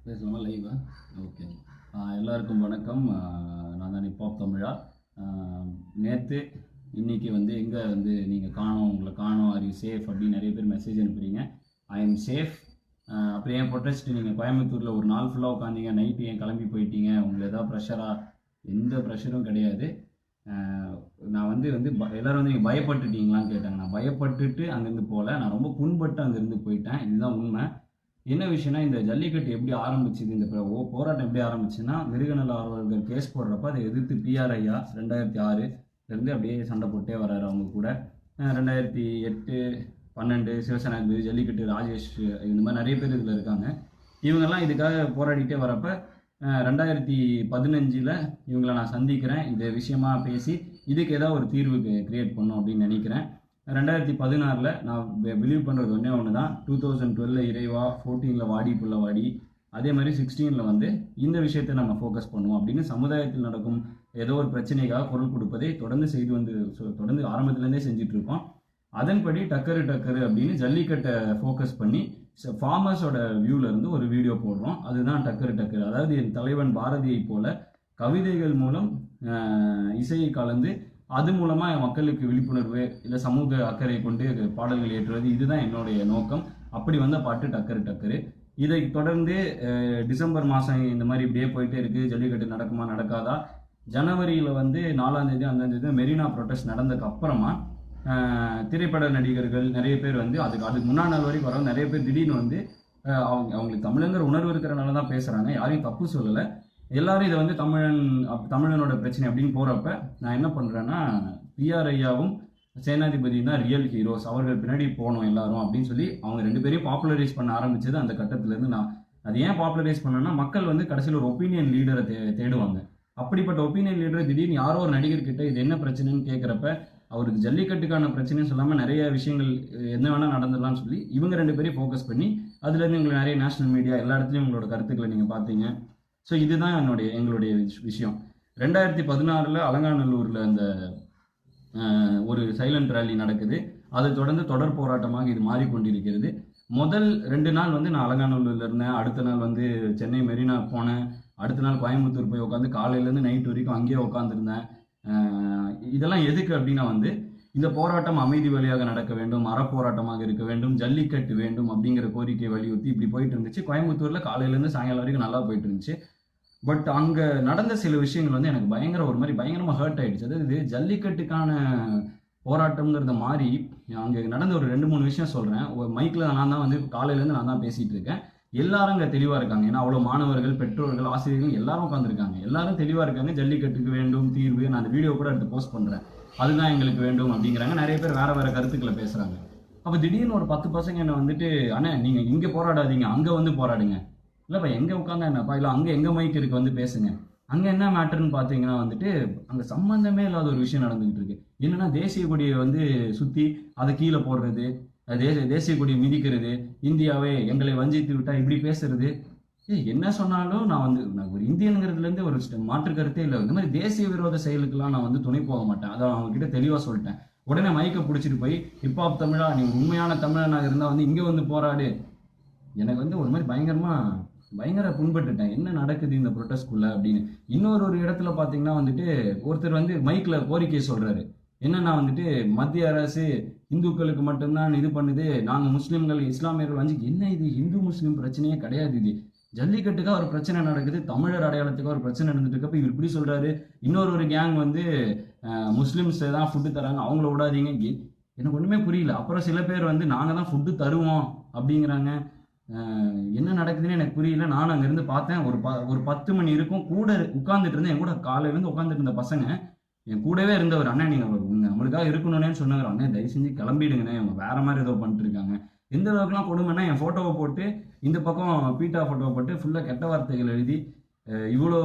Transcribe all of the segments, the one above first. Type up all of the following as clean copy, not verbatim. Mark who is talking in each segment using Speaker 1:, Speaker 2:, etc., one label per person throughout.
Speaker 1: பேசலாமா லைவா? ஓகே. எல்லாருக்கும் வணக்கம். நான் தான் நிப்பாப் தமிழா. நேற்று இன்னைக்கு வந்து எங்கே வந்து நீங்கள் காணோம், உங்களை காணோம், ஆர் யூ சேஃப் அப்படின்னு நிறைய பேர் மெசேஜ் அனுப்புறீங்க. I am safe. அப்புறம் ஏன் ப்ரொட்டஸ்ட் நீங்கள் கோயம்புத்தூரில் ஒரு நாள் ஃபுல்லாக உட்காந்தீங்க, நைட்டு ஏன் கிளம்பி போயிட்டீங்க, உங்களுக்கு ஏதாவது ப்ரெஷராக? எந்த ப்ரெஷரும் கிடையாது. நான் வந்து எல்லோரும் வந்து நீங்கள் பயப்பட்டுட்டீங்களான்னு கேட்டாங்க. நான் பயப்பட்டுட்டு அங்கேருந்து போகல, நான் ரொம்ப புண்பட்டு அங்கேருந்து போயிட்டேன். இதுதான் உண்மை. என்ன விஷயம்னா, இந்த ஜல்லிக்கட்டு எப்படி ஆரம்பிச்சுது, இந்த போராட்டம் எப்படி ஆரம்பிச்சுன்னா, மிருகநல ஆர்வலர்கள் கேஸ் போடுறப்ப அதை எதிர்த்து பிஆர் ஐயா 2006 அப்படியே சண்டை போட்டே வர்றாரு அவங்க கூட. 2008, 12 சிவசேனாதிபதி, ஜல்லிக்கட்டு ராஜேஷ், இந்த மாதிரி நிறைய பேர் இதில் இருக்காங்க. இவங்கெல்லாம் இதுக்காக போராடிட்டே வரப்போ 2015 இவங்களை நான் சந்திக்கிறேன். இந்த விஷயமா பேசி இதுக்கு ஏதாவது ஒரு தீர்வு கிரியேட் பண்ணும் அப்படின்னு நினைக்கிறேன். 2016 நான் பிலீவ் பண்ணுறது ஒன்று தான். 2012 இறைவா, 14 வாடி புள்ள வாடி, அதே மாதிரி 16 வந்து இந்த விஷயத்தை நம்ம ஃபோக்கஸ் பண்ணுவோம் அப்படின்னு சமுதாயத்தில் நடக்கும் ஏதோ ஒரு பிரச்சனைக்காக குரல் கொடுப்பதை தொடர்ந்து ஆரம்பத்துலேருந்தே செஞ்சுட்டு இருக்கோம். அதன்படி டக்கரு அப்படின்னு ஜல்லிக்கட்டை ஃபோக்கஸ் பண்ணி ஃபார்மர்ஸோட வியூவில் இருந்து ஒரு வீடியோ போடுறோம். அதுதான் டக்கரு. அதாவது என் தலைவன் பாரதியை போல கவிதைகள் மூலம் இசையை கலந்து அது மூலமாக மக்களுக்கு விழிப்புணர்வு இல்லை சமூக அக்கறை கொண்டு பாடல்கள் ஏற்றுவது, இதுதான் என்னுடைய நோக்கம். அப்படி வந்த பாட்டு டக்கரு. இதை தொடர்ந்து டிசம்பர் மாதம் இந்த மாதிரி இப்படியே போயிட்டே இருக்குது. ஜல்லிக்கட்டு நடக்குமா நடக்காதா? ஜனவரியில் 4ஆம் தேதி 5ஆம் தேதி மெரினா ப்ரொட்டஸ்ட் நடந்ததுக்கு அப்புறமா திரைப்பட நடிகர்கள் நிறைய பேர் அதுக்கு முன்னாடி நாள் வரைக்கும் வர நிறைய பேர் திடீர்னு அவங்களுக்கு தமிழங்கிற உணர்வு இருக்கிறனால தான் பேசுகிறாங்க. யாரையும் தப்பு சொல்லலை. எல்லாரும் இதை தமிழனோட பிரச்சனை அப்படின்னு போகிறப்ப நான் என்ன பண்ணுறேன்னா, பிஆர் ஐயாவும் சேனாதிபதியும் தான் ரியல் ஹீரோஸ், அவர்கள் பின்னாடி போகணும் எல்லாரும் அப்படின்னு சொல்லி அவங்க 2 பேரையும் பாப்புலரைஸ் பண்ண ஆரம்பிச்சது அந்த கட்டத்திலேருந்து. நான் அது ஏன் பாப்புலரைஸ் பண்ணேன்னா, மக்கள் கடைசியில் ஒரு ஒப்பீனியன் லீடரை தேடுவாங்க. அப்படிப்பட்ட ஒப்பீனியன் லீடரை திடீர்னு யாரோ ஒரு நடிகர்கிட்ட இது என்ன பிரச்சனைன்னு கேட்குறப்ப, அவருக்கு ஜல்லிக்கட்டுக்கான பிரச்சனைன்னு சொல்லாமல் நிறைய விஷயங்கள் என்ன வேணால் நடந்துடலாம்னு சொல்லி இவங்க 2 பேரையும் ஃபோக்கஸ் பண்ணி அதுலேருந்து உங்களுக்கு நிறைய நேஷனல் மீடியா எல்லா இடத்துலையும் உங்களோட கருத்துக்களை நீங்கள் பார்த்தீங்க. ஸோ இதுதான் எங்களுடைய விஷயம். 2016 அலங்காநல்லூரில் அந்த ஒரு சைலண்ட் ரேலி நடக்குது. அதை தொடர்ந்து தொடர் போராட்டமாக இது மாறிக்கொண்டிருக்கிறது. முதல் 2 நாள் நான் அலங்காநல்லூரில் இருந்தேன். அடுத்த நாள் சென்னை மெரினா போனேன். அடுத்த நாள் கோயம்புத்தூர் போய் உட்காந்து காலையிலேருந்து நைட் வரைக்கும் அங்கேயே உட்காந்துருந்தேன். இதெல்லாம் எதுக்கு அப்படின்னா இந்த போராட்டம் அமைதி வழியாக நடக்க வேண்டும், அறப்போராட்டமாக இருக்க வேண்டும், ஜல்லிக்கட்டு வேண்டும் அப்படிங்கிற கோரிக்கையை வலியுறுத்தி இப்படி போயிட்டு இருந்துச்சு. கோயம்புத்தூரில் காலையிலேருந்து சாயங்காலம் வரைக்கும் நல்லா போயிட்டு இருந்துச்சு. பட் அங்கே நடந்த சில விஷயங்கள் எனக்கு பயங்கரமாக ஹர்ட் ஆயிடுச்சு. அதாவது ஜல்லிக்கட்டுக்கான போராட்டம்ங்கிறத மாதிரி அங்கே நடந்த ஒரு 2-3 விஷயம் சொல்கிறேன். ஒரு மைக்கில் நான் தான் காலையிலேருந்து நான் தான் பேசிகிட்டு இருக்கேன். எல்லாரும் அங்கே தெளிவாக இருக்காங்க. ஏன்னா அவ்வளோ மாணவர்கள், பெற்றோர்கள், ஆசிரியர்கள் எல்லாரும் உட்காந்துருக்காங்க. எல்லாரும் தெளிவாக இருக்காங்க. ஜல்லிக்கட்டுக்கு வேண்டும் தீர்வு. நான் அந்த வீடியோ கூட எடுத்து போஸ்ட் பண்ணுறேன். அதுதான் எங்களுக்கு வேண்டும் அப்படிங்கிறாங்க. நிறைய பேர் வேறு கருத்துக்களை பேசுகிறாங்க. அப்போ திடீர்னு ஒரு 10 பசங்க என்ன அண்ணே நீங்கள் இங்கே போராடாதீங்க, அங்கே போராடுங்க. இல்லைப்பா எங்கே உட்காந்தா என்னப்பா, இல்லை அங்கே எங்கே மைக் இருக்கு பேசுங்க. அங்கே என்ன மேட்டர்னு பார்த்தீங்கன்னா அங்கே சம்மந்தமே இல்லாத ஒரு விஷயம் நடந்துகிட்டு இருக்கு. என்னன்னா, தேசிய கொடியை சுற்றி அதை கீழே போடுறது, தேசிய கொடியை மிதிக்கிறது, இந்தியாவே எங்களை வஞ்சித்து விட்டா இப்படி பேசுறது. என்ன சொன்னாலும் நான் ஒரு இந்தியனுங்கிறதுலேருந்து ஒரு மாற்று கருத்தே இல்லை. இந்த மாதிரி தேசிய விரோத செயலுக்கெல்லாம் நான் துணை போக மாட்டேன். அதை அவங்க கிட்ட தெளிவாக சொல்லிட்டேன். உடனே மைக்கை பிடிச்சிட்டு போய் ஹிப்ஹாப் தமிழா, நீ உண்மையான தமிழனாக இருந்தால் இங்கே போராடு. எனக்கு ஒரு மாதிரி பயங்கர புண்பட்டுட்டேன். என்ன நடக்குது இந்த ப்ரொட்டஸ்ட்குள்ள அப்படின்னு. இன்னொரு இடத்துல பார்த்தீங்கன்னா ஒருத்தர் மைக்கில் கோரிக்கை சொல்றாரு. என்னன்னா மத்திய அரசு இந்துக்களுக்கு மட்டும்தான் இது பண்ணுது, நாங்கள் முஸ்லீம்கள் இஸ்லாமியர்கள் என்ன இது இந்து முஸ்லீம் பிரச்சனையே கிடையாது, இது ஜல்லிக்கட்டுக்காக ஒரு பிரச்சனை நடக்குது, தமிழர் அடையாளத்துக்காக ஒரு பிரச்சனை நடந்துட்டு இருக்கப்ப இவர் இப்படி சொல்றாரு. இன்னொரு கேங் முஸ்லீம்ஸ் தான் ஃபுட்டு தராங்க, அவங்கள விடாதீங்க. எனக்கு ஒன்றுமே புரியல. அப்புறம் சில பேர் நாங்கள் தான் ஃபுட்டு தருவோம் அப்படிங்கிறாங்க. என்ன நடக்குதுன்னு எனக்கு புரியல. நானும் அங்கேருந்து பார்த்தேன். ஒரு 10 மணி இருக்கும். கூட உட்காந்துட்டு இருந்தேன். என் கூட காலையிலேருந்து உட்காந்துட்டு இருந்த பசங்க என் கூடவே இருந்தவர், அண்ணா நீங்கள் நம்மளுக்காக இருக்கணும்னு சொன்னவர், அண்ணே தயவு செஞ்சு கிளம்பிடுங்கண்ணே, அவங்க வேற மாதிரி ஏதோ பண்ணிட்டு இருக்காங்க. எந்த அளவுக்குலாம் கொடுமைன்னா, என் ஃபோட்டோவை போட்டு இந்த பக்கம் பீட்டா ஃபோட்டோவை போட்டு ஃபுல்லாக கெட்ட வார்த்தைகள் எழுதி, இவ்வளோ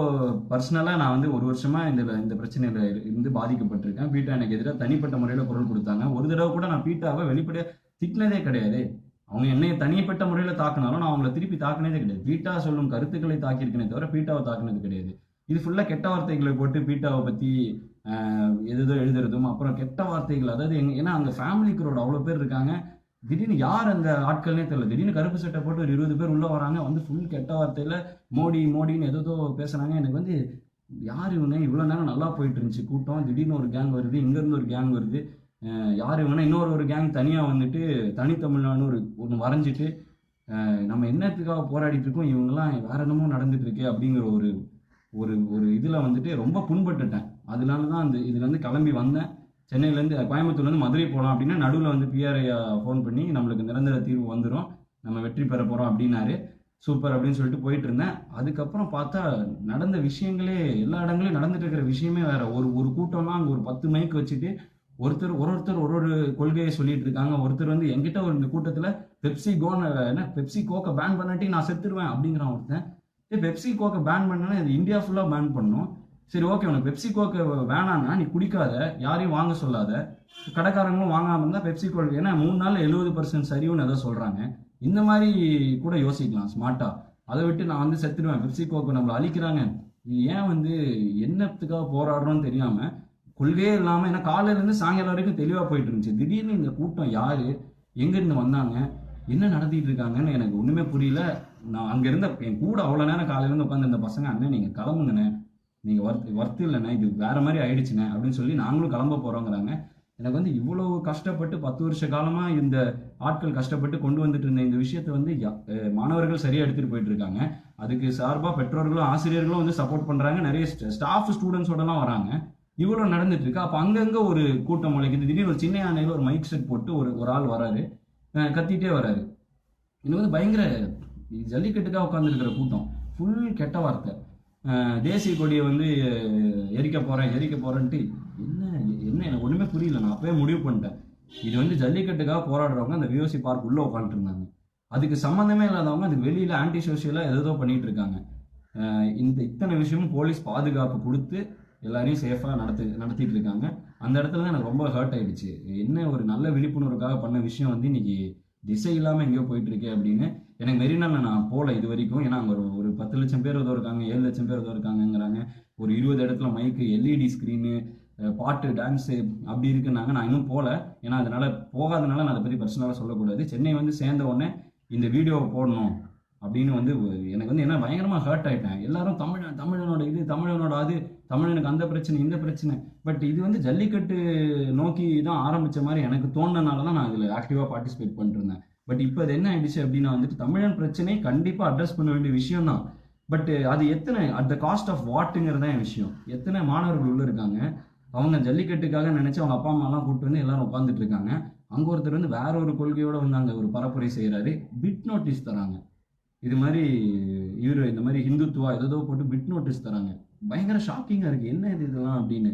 Speaker 1: பர்சனலாக நான் ஒரு வருஷமாக இந்த பிரச்சனையில் இருந்து பாதிக்கப்பட்டிருக்கேன். பீட்டா எனக்கு எதிராக தனிப்பட்ட முறையில் குரல் கொடுத்தாங்க. ஒரு தடவை கூட நான் பீட்டாவை வெளிப்படையாக திட்டினதே கிடையாது. அவங்க என்னைய தனிப்பட்ட முறையில் தாக்குனாலும் நான் அவங்கள திருப்பி தாக்குனதே கிடையாது. பீட்டா சொல்லும் கருத்துக்களை தாக்கியிருக்கனே தவிர பீட்டாவை தாக்குனது கிடையாது. இது ஃபுல்லாக கெட்ட வார்த்தைகளை போட்டு பீட்டாவை பற்றி எதோ எழுதுறதும், அப்புறம் கெட்ட வார்த்தைகள். அதாவது ஏன்னா அங்கே ஃபேமிலிக்குரோட அவ்வளோ பேர் இருக்காங்க. திடீர்னு யார் அந்த ஆட்கள்னே தெரியல. திடீர்னு கருப்பு சட்டை போட்டு ஒரு 20 பேர் உள்ள வராங்க, வந்து ஃபுல் கெட்ட வார்த்தையில மோடி மோடின்னு ஏதோ பேசுறாங்க. எனக்கு வந்து யார் இவங்க, இவ்வளோ நேரம் நல்லா போயிட்டு இருந்துச்சு கூட்டம், திடீர்னு ஒரு கேங் வருது, இங்கேருந்து ஒரு கேங் வருது, யார் இவங்கன்னா ஒரு கேங் தனியாக வந்துட்டு தனித்தமிழ்நாடுன்னு ஒன்று வரைஞ்சிட்டு நம்ம என்னத்துக்காக போராடிட்டு இருக்கோம், இவங்கெல்லாம் வேற என்னமோ நடந்துட்டு இருக்கே அப்படிங்கிற ஒரு ஒரு ஒரு இதில் வந்துட்டு ரொம்ப புண்பட்டுட்டேன். அதனால தான் இதுலேருந்து கிளம்பி வந்தேன். சென்னையிலேருந்து கோயம்புத்தூர்லேருந்து மதுரை போகலாம் அப்படின்னா நடுவில் வந்து பிஆர்ஐ ஃபோன் பண்ணி நம்மளுக்கு நிரந்தர தீர்வு வந்துடும், நம்ம வெற்றி பெற போகிறோம் அப்படின்னாரு. சூப்பர் அப்படின்னு சொல்லிட்டு போயிட்டு இருந்தேன். அதுக்கப்புறம் பார்த்தா நடந்த விஷயங்களே எல்லா இடங்களையும் நடந்துட்டு இருக்கிற விஷயமே வேற. ஒரு கூட்டம்லாம் அங்கே ஒரு 10 மைக் வச்சுட்டு ஒருத்தர் ஒரு கொள்கையை சொல்லிட்டு இருக்காங்க. ஒருத்தர் வந்து என்கிட்ட இந்த கூட்டத்தில் பெப்சி கோக்கை பேன் பண்ணாட்டி நான் செத்துருவேன் அப்படிங்கிறான் ஒருத்தன். பெப்சி கோக்கை பேன் பண்ணனா இது இந்தியா ஃபுல்லாக பேன் பண்ணணும். சரி ஓகே, உனக்கு பெப்சி கோக்கை வேணான்னா நீ குடிக்காத, யாரையும் வாங்க சொல்லாத, கடைக்காரங்களும் வாங்காமல் இருந்தால் பெப்சி கோக், ஏன்னா 3 நாளில் 70% சரிவுன்னு ஏதோ சொல்கிறாங்க. இந்த மாதிரி கூட யோசிக்கலாம் ஸ்மார்ட்டாக. அதை விட்டு நான் வந்து செத்துடுவேன், பெப்சி கோக்கை நம்மளை அழிக்கிறாங்க, இது ஏன் வந்து என்னத்துக்காக போராடுறோன்னு தெரியாமல் கொள்கையே இல்லாமல், ஏன்னா காலையிலேருந்து சாயங்காலம் வரைக்கும் தெளிவாக போயிட்டு இருந்துச்சு. திடீர்னு இந்த கூட்டம் யார், எங்கேருந்து வந்தாங்க, என்ன நடத்திட்டு இருக்காங்கன்னு எனக்கு ஒன்றுமே புரியல. நான் அங்கே இருந்த என் கூட அவ்வளோ நேரம் காலையிலேருந்து உட்காந்து இந்த பசங்க, அண்ணன் நீங்கள் கிளம்புங்கண்ணே, நீங்கள் ஒர்த்து இல்லைண்ணே, இது வேற மாதிரி ஆயிடுச்சுண்ணே அப்படின்னு சொல்லி நாங்களும் கிளம்ப போகிறோங்கிறாங்க. எனக்கு வந்து இவ்வளவு கஷ்டப்பட்டு 10 வருஷ காலமாக இந்த ஆட்கள் கஷ்டப்பட்டு கொண்டு வந்துட்டு இருந்த இந்த விஷயத்தை வந்து மாணவர்கள் சரியாக எடுத்துகிட்டு போயிட்டு இருக்காங்க. அதுக்கு சார்பாக பெற்றோர்களும் ஆசிரியர்களும் வந்து சப்போர்ட் பண்ணுறாங்க, நிறைய ஸ்டாஃப் ஸ்டூடெண்ட்ஸோடலாம் வராங்க. இவ்வளோ நடந்துட்டு இருக்கு. அப்போ அங்கங்கே ஒரு கூட்டம் முளைக்குது. திடீர்னு ஒரு சின்ன யானையில் ஒரு மைக் செட் போட்டு ஒரு ஆள் வராரு, கத்திட்டே வராரு. இது வந்து பயங்கர ஜல்லிக்கட்டுக்காக உட்காந்துருக்கிற கூட்டம், ஃபுல் கெட்ட வார்த்தை. தேசிய கொடியை வந்து எரிக்க போகிறேன்ட்டு என்ன என்ன எனக்கு ஒன்றுமே புரியல. நான் அப்பவே முடிவு பண்ணிட்டேன், இது வந்து ஜல்லிக்கட்டுக்காக போராடுறவங்க அந்த விஓசி பார்க் உள்ளே உட்காந்துட்டு இருந்தாங்க, அதுக்கு சம்மந்தமே இல்லாதவங்க அதுக்கு வெளியில் ஆன்டி சோஷியலாக ஏதோ பண்ணிட்டு இருக்காங்க. இத்தனை விஷயமும் போலீஸ் பாதுகாப்பு கொடுத்து எல்லாரையும் சேஃபாக நடத்திட்டு இருக்காங்க. அந்த இடத்துல தான் எனக்கு ரொம்ப ஹர்ட் ஆயிடுச்சு. என்ன ஒரு நல்ல விழிப்புணர்வுக்காக பண்ண விஷயம் வந்து இன்னைக்கு திசை இல்லாமல் எங்கேயோ போயிட்டு இருக்கே அப்படின்னு. எனக்கு மெரினால நான் போகல இது வரைக்கும், ஏன்னா அங்கே ஒரு 10 லட்சம் பேர் ஏதோ இருக்காங்க, 7 லட்சம் பேர் ஏதோ இருக்காங்கங்கிறாங்க. ஒரு 20 இடத்துல மைக்கு, எல்இடி ஸ்க்ரீனு, பாட்டு, டான்ஸு அப்படி இருக்குன்னாங்க. நான் இன்னும் போகல, ஏன்னா அதனால போகாதனால நான் அதை பற்றி பர்சனலாக சொல்லக்கூடாது. சென்னை வந்து சேர்ந்த உடனே இந்த வீடியோவை போடணும் அப்படின்னு வந்து எனக்கு வந்து என்ன பயங்கரமாக ஹர்ட் ஆகிட்டேன். எல்லாரும் தமிழனோட இது, தமிழனோட அது, தமிழனுக்கு அந்த பிரச்சனை இந்த பிரச்சனை. பட் இது வந்து ஜல்லிக்கட்டு நோக்கி தான் ஆரம்பித்த மாதிரி எனக்கு தோணுனால தான் நான் இதில் ஆக்டிவாக பார்ட்டிசிபேட் பண்ணிட்டு இருந்தேன். பட் இப்போ அது என்ன ஆயிடுச்சு அப்படின்னா வந்துட்டு தமிழன் பிரச்சனை கண்டிப்பாக அட்ரஸ் பண்ண வேண்டிய விஷயம் தான். பட் அது எத்தனை அட் த காஸ்ட் ஆஃப் வாட்டுங்கிறது தான் என் விஷயம். எத்தனை மாணவர்கள் உள்ள இருக்காங்க, அவங்க ஜல்லிக்கட்டுக்காக நினைச்சு அவங்க அப்பா அம்மாலாம் கூப்பிட்டு வந்து எல்லாரும் உட்காந்துட்டு இருக்காங்க. அங்கே ஒருத்தர் வந்து வேற ஒரு கொள்கையோட வந்து அங்கே ஒரு பரப்புரை செய்கிறாரு, பிட் நோட்டீஸ் தராங்க. இது மாதிரி இந்த மாதிரி ஹிந்துத்துவா ஏதோ போட்டு பிட் நோட்டீஸ் தராங்க. பயங்கர ஷாக்கிங்காக இருக்குது, என்ன இதெல்லாம் அப்படின்னு.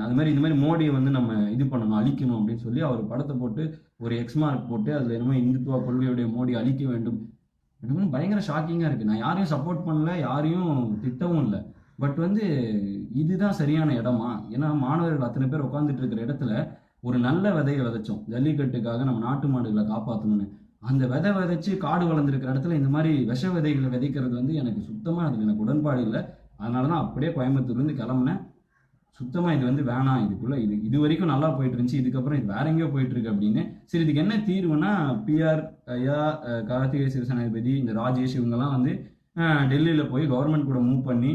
Speaker 1: அது மாதிரி இந்த மாதிரி மோடியை வந்து நம்ம இது பண்ணணும், அழிக்கணும் அப்படின்னு சொல்லி அவர் படத்தை போட்டு ஒரு எக்ஸ்மார்க் போட்டு அதில் என்னமோ இந்துத்துவா கொள்கையுடைய மோடி அழிக்க வேண்டும். எனக்கு பயங்கர ஷாக்கிங்காக இருக்குது. நான் யாரையும் சப்போர்ட் பண்ணல, யாரையும் திட்டவும் இல்லை. பட் வந்து இதுதான் சரியான இடமா? ஏன்னா மாணவர்கள் அத்தனை பேர் உட்காந்துட்டு இருக்கிற இடத்துல ஒரு நல்ல விதையை விதைச்சோம், ஜல்லிக்கட்டுக்காக நம்ம நாட்டு மாடுகளை காப்பாற்றணும்னு. அந்த விதைச்சு காடு வளர்ந்துருக்கிற இடத்துல இந்த மாதிரி விஷ விதைகளை விதைக்கிறது வந்து எனக்கு சுத்தமாக அதில் எனக்கு உடன்பாடு இல்லை. அதனால தான் அப்படியே கோயம்புத்தூர்லேருந்து கிளம்புனேன். சுத்தமாக இது வந்து வேணாம், இது வரைக்கும் நல்லா போயிட்டு இருந்துச்சு, இதுக்கப்புறம் இது வேற எங்கேயோ போயிட்டு இருக்கு அப்படின்னு. சரி, இதுக்கு என்ன தீர்வுனா பிஆர் ஐயா, கார்த்திகை சிவசேனாதிபதி, இந்த ராஜேஷ் இவங்கெல்லாம் வந்து டெல்லியில் போய் கவர்மெண்ட் கூட மூவ் பண்ணி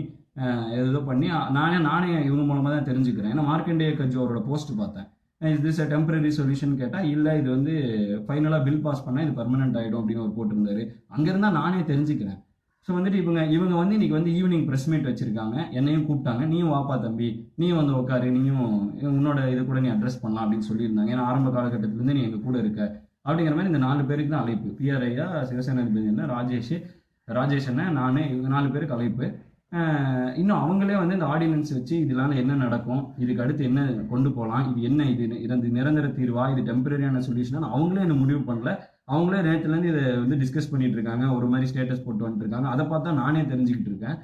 Speaker 1: ஏதோ பண்ணி நானே இவங்க மூலமாக தான் தெரிஞ்சுக்கிறேன். ஏன்னா மார்க்கண்டேய கட்சி அவரோட போஸ்ட் பார்த்தேன், is this a temporary solution கேட்டால் இல்லை, இது வந்து ஃபைனலாக பில் பாஸ் பண்ணால் இது பர்மனெண்ட் ஆகிடும் அப்படின்னு ஒரு போட்டிருந்தாரு. அங்கேருந்தா நானே தெரிஞ்சுக்கிறேன். ஸோ வந்துட்டு இவங்க வந்து இன்னைக்கு வந்து ஈவினிங் ப்ரெஸ் மீட் வச்சிருக்காங்க, என்னையும் கூப்பிட்டாங்க, நீயும் வாப்பா தம்பி, நீயும் வந்து உட்காரு, நீயும் உன்னோட இதை கூட நீ அட்ரஸ் பண்ணலாம் அப்படின்னு சொல்லியிருந்தாங்க. ஏன்னா ஆரம்ப காலகட்டத்திலேருந்து நீ எங்கள் கூட இருக்க அப்படிங்கிற மாதிரி இந்த 4 பேருக்கு தான் அழைப்பு. பிஆர் ஐயா, சிவசேனாதிபதி என்ன, ராஜேஷ் என்ன, நான், இவங்க 4 பேருக்கு அழைப்பு. இன்னும் அவங்களே வந்து இந்த ஆர்டினன்ஸ் வச்சு இதனால என்ன நடக்கும், இதுக்கு அடுத்து என்ன கொண்டு போகலாம், இது என்ன, இது நிரந்தர தீர்வா, இது டெம்பரரியான சொல்யூஷன், அவங்களே என்ன முடிவு பண்ணல. அவங்களே நேரத்துலேருந்து இதை வந்து டிஸ்கஸ் பண்ணிட்டு இருக்காங்க, ஒரு மாதிரி ஸ்டேட்டஸ் போட்டு வந்துட்டு இருக்காங்க. அதை பார்த்தா நானே தெரிஞ்சுக்கிட்டு இருக்கேன்.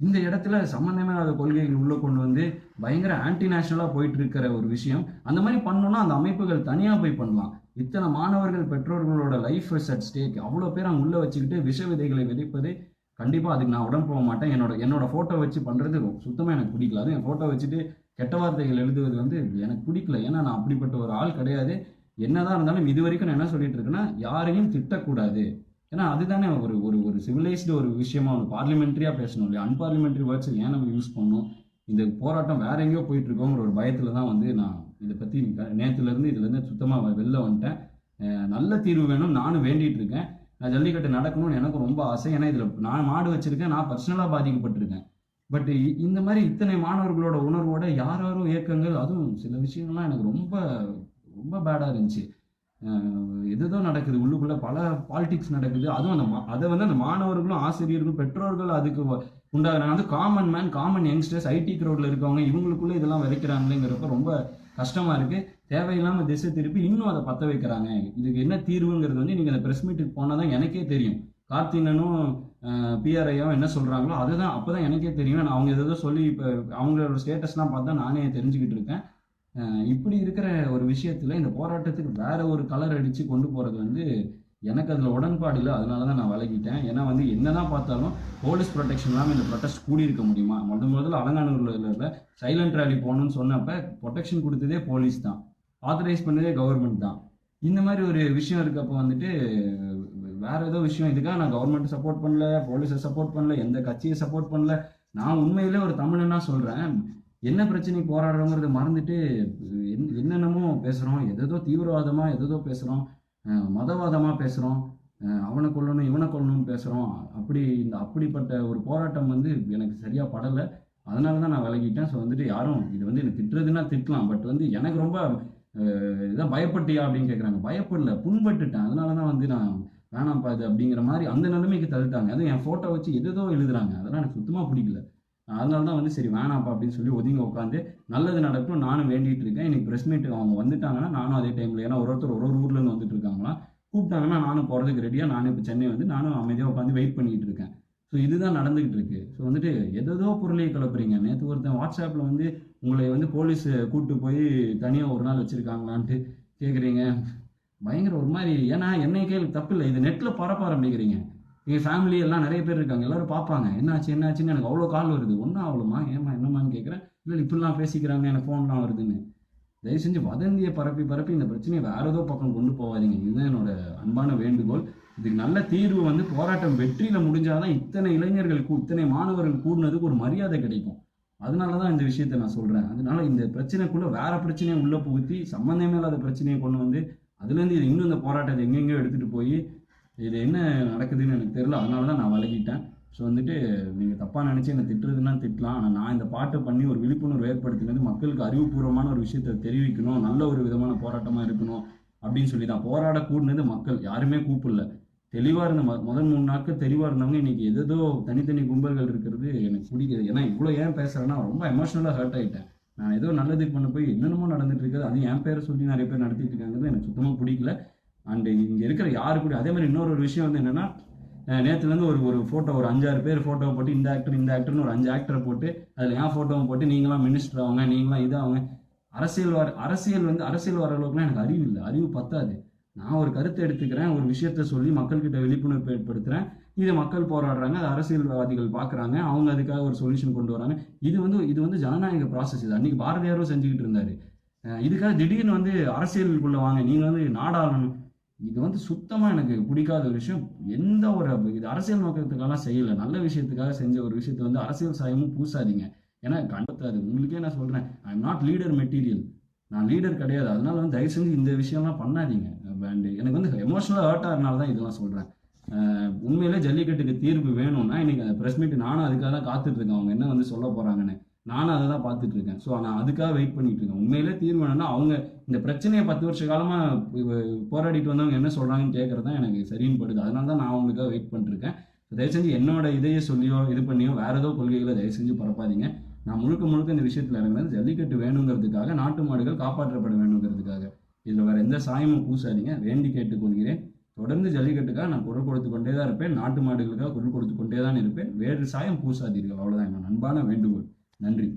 Speaker 1: இந்த இடத்துல சம்மந்தமே இல்லாத கொள்கைகள் உள்ள கொண்டு வந்து பயங்கர ஆன்டி நேஷனலாக போயிட்டு இருக்கிற ஒரு விஷயம். அந்த மாதிரி பண்ணோம்னா அந்த அமைப்புகள் தனியாக போய் பண்ணலாம். இத்தனை மாணவர்கள், பெற்றோர்களோட லைஃப் அட் ஸ்டேக், அவ்வளோ பேர் அங்கே உள்ள வச்சுக்கிட்டு விஷ விதைகளை விதைப்பது கண்டிப்பாக அதுக்கு நான் உடன் போக மாட்டேன். என்னோட ஃபோட்டோ வச்சு பண்ணுறது சுத்தமாக எனக்கு பிடிக்கல. அதுவும் என் ஃபோட்டோ வச்சுட்டு கெட்ட வார்த்தைகள் எழுதுவது வந்து எனக்கு பிடிக்கல. ஏன்னா நான் அப்படிப்பட்ட ஒரு ஆள் கிடையாது. என்னதான் இருந்தாலும் இது வரைக்கும் நான் என்ன சொல்லிட்டு இருக்கேன்னா, யாரையும் திட்டக்கூடாது. ஏன்னா அதுதானே ஒரு ஒரு ஒரு சிவிலைஸ்டு ஒரு விஷயமா ஒரு பார்லிமெண்ட்ரியா பேசணும் இல்லையா? அன்பார்லிமெண்ட்ரி வேர்ட்ஸ் ஏன் நம்ம யூஸ் பண்ணணும்? இந்த போராட்டம் வேற எங்கேயோ போயிட்டு இருக்கோங்கிற ஒரு பயத்துல தான் வந்து நான் இதை பத்தி நேத்துல இருந்து சுத்தமா வெளில வந்துட்டேன். நல்ல தீர்வு வேணும் நானும் வேண்டிட்டு இருக்கேன். நான் ஜல்லிக்கட்டு நடக்கணும்னு எனக்கு ரொம்ப ஆசை. ஏன்னா இதுல நான் மாடு வச்சிருக்கேன், நான் பர்சனலா பாதிக்கப்பட்டிருக்கேன். பட் இந்த மாதிரி இத்தனை மாணவர்களோட உணர்வோட யாரோ இயக்கங்கள், அதுவும் சில விஷயங்கள்லாம் எனக்கு ரொம்ப ரொம்ப பேடா இருந்துச்சு. எதுதோ நடக்குது உள்ளுக்குள்ள, பல பாலிடிக்ஸ் நடக்குது. அதுவும் அதை வந்து அந்த மாணவர்களும் ஆசிரியர்களும் பெற்றோர்கள் அதுக்கு உண்டாகிறாங்க. அது common man, common youngsters, IT க்ரௌட்ல இருக்கவங்க, இவங்களுக்குள்ள இதெல்லாம் விதைக்கிறாங்களேங்கிறப்ப ரொம்ப கஷ்டமா இருக்கு. தேவையில்லாம திசை திருப்பி இன்னும் அதை பத்த வைக்கிறாங்க. இதுக்கு என்ன தீர்வுங்கிறது வந்து நீங்க அந்த பிரஸ் மீட்டுக்கு போனாதான் எனக்கே தெரியும். கார்த்திகனும் பிஆர்ஐயும் என்ன சொல்றாங்களோ அதுதான் அப்பதான் எனக்கே தெரியும். நான் அவங்க ஏதோ சொல்லி இப்போ அவங்களோட ஸ்டேட்டஸ்லாம் பார்த்தா நானே தெரிஞ்சுக்கிட்டு இருக்கேன். இப்படி இருக்கிற ஒரு விஷயத்துல இந்த போராட்டத்துக்கு வேற ஒரு கலர் அடிச்சு கொண்டு போறது வந்து எனக்கு அதுல உடன்பாடு இல்லை. அதனாலதான் நான் விலகிட்டேன். ஏன்னா வந்து என்னதான் பார்த்தாலும் போலீஸ் ப்ரொடெக்ஷன் இல்லாமல் இந்த ப்ரொடெஸ்ட் கூடி இருக்க முடியுமா? முதல்ல அலங்காநல்லூர்ல சைலண்ட் ரேலி போகணும்னு சொன்னப்ப ப்ரொடெக்ஷன் கொடுத்ததே போலீஸ் தான், ஆத்தரைஸ் பண்ணதே கவர்மெண்ட் தான். இந்த மாதிரி ஒரு விஷயம் இருக்கப்போ வந்துட்டு வேற ஏதோ விஷயம், இதுக்காக நான் கவர்மெண்ட் சப்போர்ட் பண்ணல, போலீஸை சப்போர்ட் பண்ணல, எந்த கட்சியை சப்போர்ட் பண்ணல. நான் உண்மையிலே ஒரு தமிழனா சொல்றேன். என்ன பிரச்சனை போராடுறோங்கிறத மறந்துட்டு என்னென்னமோ பேசுறோம், எதோ தீவிரவாதமா எதோ பேசுறோம், மதவாதமா பேசுறோம், அவனை கொல்லணும் இவனை கொல்லணும்னு பேசுறோம். அப்படிப்பட்ட ஒரு போராட்டம் வந்து எனக்கு சரியா படலை. அதனால தான் நான் விலகிட்டேன். ஸோ வந்துட்டு யாரும் இது வந்து எனக்கு திட்டுறதுன்னா திட்டலாம், பட் வந்து எனக்கு ரொம்ப இதான் பயப்பட்டியா அப்படின்னு கேட்குறாங்க. பயப்படல, புண்பட்டுட்டேன். அதனால தான் வந்து நான் வேணாம்ப்பா இது அப்படிங்கிற மாதிரி அந்த நிலைமைக்கு தள்ளிட்டாங்க. அதுவும் என் ஃபோட்டோ வச்சு எதோ எழுதுறாங்க. அதெல்லாம் எனக்கு சுத்தமாக பிடிக்கல. அதனால தான் வந்து சரி வேணாம்ப்பா அப்படின்னு சொல்லி ஒதுங்கி உட்காந்து நல்லது நடக்கும் நானும் வேண்டிட்டு இருக்கேன். இன்னைக்கு ப்ரெஸ் மீட்டுக்கு அவங்க வந்துட்டாங்கன்னா நானும் அதே டைமில், ஏன்னா ஒருத்தர் ஒரு ஊர்லேருந்து வந்துட்டு இருக்காங்களாம், கூப்பிட்டாங்கன்னா நானும் போகிறதுக்கு ரெடியாக நானும் இப்போ சென்னை வந்து நானும் அமைதியாக உட்காந்து வெயிட் பண்ணிட்டு இருக்கேன். ஸோ இதுதான் நடந்துகிட்டு இருக்கு. ஸோ வந்துட்டு எதோ பொருளையை கிளப்புறீங்க. நேற்று ஒருத்தன் வாட்ஸ்அப்பில் வந்து உங்களை வந்து போலீஸ் கூப்பிட்டு போய் தனியாக ஒரு நாள் வச்சுருக்காங்களான்ட்டு கேட்குறீங்க. பயங்கர ஒரு மாதிரி. ஏன்னா என்னை கேள்வி தப்பு இல்லை, இது நெட்டில் பரப்ப ஆரம்பிக்கிறீங்க. எங்கள் ஃபேமிலி எல்லாம் நிறைய பேர் இருக்காங்க, எல்லாரும் பார்ப்பாங்க. என்னாச்சுன்னு எனக்கு அவ்வளோ கால் வருது. ஒன்றும் அவ்வளோமா ஏமா என்னம்மான்னு கேட்குறேன். இல்லை இப்படிலாம் பேசிக்கிறாங்க, எனக்கு ஃபோன்லாம் வருதுன்னு. தயவு செஞ்சு வதந்தியை பரப்பி இந்த பிரச்சனையை வேற ஏதோ பக்கம் கொண்டு போகாதீங்க. இதுதான் என்னோட அன்பான வேண்டுகோள். இதுக்கு நல்ல தீர்வு வந்து போராட்டம் வெற்றியில முடிஞ்சாதான் இத்தனை இளைஞர்களுக்கு இத்தனை மாணவர்கள் கூடினதுக்கு ஒரு மரியாதை கிடைக்கும். அதனாலதான் இந்த விஷயத்த நான் சொல்றேன். அதனால இந்த பிரச்சனைக்குள்ள வேற பிரச்சனையை உள்ள புகுத்தி சம்பந்தமே இல்லாத பிரச்சனையை கொண்டு வந்து அதுல இருந்து இது இன்னும் இந்த போராட்டத்தை எங்கெங்கயோ எடுத்துட்டு போய் இது என்ன நடக்குதுன்னு எனக்கு தெரியல. அதனாலதான் நான் விலகிட்டேன். ஸோ வந்துட்டு நீங்கள் தப்பாக நினச்சி என்னை திட்டுறதுன்னா திட்டலாம். ஆனால் நான் இந்த பாட்டை பண்ணி ஒரு விழிப்புணர்வு ஏற்படுத்தினது மக்களுக்கு அறிவுபூர்வமான ஒரு விஷயத்தை தெரிவிக்கணும், நல்ல ஒரு விதமான போராட்டமாக இருக்கணும் அப்படின்னு சொல்லி தான். போராட கூடினது மக்கள், யாருமே கூப்பிடல. தெளிவாக இருந்த முதல் 3 நாட்கள் தெளிவாக இருந்தவங்க இன்னைக்கு எதோ தனித்தனி கும்பல்கள் இருக்கிறது எனக்கு பிடிக்குது. ஏன்னா இவ்வளோ ஏன் பேசுகிறேன்னா ரொம்ப எமோஷனலாக ஹர்ட் ஆகிட்டேன். நான் ஏதோ நல்லதுக்கு பண்ண போய் என்னென்னமோ நடந்துட்டு இருக்குது, அது என் பேரை சொல்லி நிறைய பேர் நடத்திட்டு இருக்காங்கிறது எனக்கு சுத்தமாக பிடிக்கல. அண்டு இங்கே இருக்கிற யாரு கூட அதே மாதிரி இன்னொரு விஷயம் வந்து என்னென்னா, நேற்றுலேருந்து ஒரு ஃபோட்டோ ஒரு 5-6 பேர் ஃபோட்டோவை போட்டு இந்த ஆக்டர்னு ஒரு 5 ஆக்டரை போட்டு அதில் என் ஃபோட்டோவை போட்டு நீங்களாம் மினிஸ்டர் ஆகுங்க, நீங்களாம் இதாகுங்க. அரசியல் வர அளவுக்குலாம் எனக்கு அறிவு இல்லை, அறிவு பத்தாது. நான் ஒரு கருத்தை எடுத்துக்கிறேன், ஒரு விஷயத்த சொல்லி மக்கள்கிட்ட விழிப்புணர்வு ஏற்படுத்துகிறேன். இதை மக்கள் போராடுறாங்க, அது அரசியல்வாதிகள் பார்க்குறாங்க, அவங்க அதுக்காக ஒரு சொல்யூஷன் கொண்டு வராங்க. இது வந்து ஜனநாயக ப்ராசஸ். இது அன்றைக்கி பாரதியாரும் செஞ்சுக்கிட்டு இருந்தார். இதுக்காக திடீர்னு வந்து அரசியலுக்குள்ளே வாங்க, நீங்கள் வந்து நாடாளணும், இது வந்து சுத்தமாக எனக்கு பிடிக்காத ஒரு விஷயம். எந்த ஒரு இது அரசியல் நோக்கத்துக்காகலாம் செய்யலை, நல்ல விஷயத்துக்காக செஞ்ச ஒரு விஷயத்தை வந்து அரசியல் சாயமும் பூசாதீங்க. ஏன்னா கண்டத்தாது. உங்களுக்கே நான் சொல்கிறேன், I am not leader material, நான் லீடர் கிடையாது. அதனால வந்து தயவு செஞ்சு இந்த விஷயம்லாம் பண்ணாதீங்க. அண்ட் எனக்கு வந்து எமோஷனலாக ஹர்ட் ஆகிறனால தான் இதெல்லாம் சொல்கிறேன். உண்மையிலே ஜல்லிக்கட்டுக்கு தீர்வு வேணும்னா இன்னைக்கு அந்த ப்ரெஸ் மீட் நானும் அதுக்காக தான் காத்துட்ருக்கேன், அவங்க என்ன வந்து சொல்ல போகிறாங்கன்னு நானும் அதை தான் பார்த்துட்டு இருக்கேன். ஸோ நான் அதுக்காக வெயிட் பண்ணிட்டு இருக்கேன். உண்மையிலே தீர்வு வேணும்னா அவங்க இந்த பிரச்சனையை 10 வருஷ காலமாக போராடிட்டு வந்தவங்க என்ன சொல்கிறாங்கன்னு கேட்குறது தான் எனக்கு சரின்னு படுது. அதனால தான் நான் அவங்களுக்காக வெயிட் பண்ணிட்டுருக்கேன். தயவு செஞ்சு என்னோட இதையே சொல்லியோ இது பண்ணியோ வேற ஏதோ கொள்கைகளை தயவு செஞ்சு பரப்பாதீங்க. நான் முழுக்க இந்த விஷயத்தில் இறங்குறது ஜல்லிக்கட்டு வேணுங்கிறதுக்காக, நாட்டு மாடுகள் காப்பாற்றப்பட வேணுங்கிறதுக்காக. இதில் வேற எந்த சாயமும் பூசாதீங்க, வேண்டி கேட்டுக்கொள்கிறேன். தொடர்ந்து ஜல்லிக்கட்டுக்காக நான் குரல் கொடுத்து கொண்டே தான் இருப்பேன், நாட்டு மாடுகளுக்காக குரல் கொடுத்து கொண்டே தான் இருப்பேன். வேறு சாயம் பூசாதீர்கள், அவ்வளோதான் என்னோட அன்பான வேண்டுகோள். நன்றி.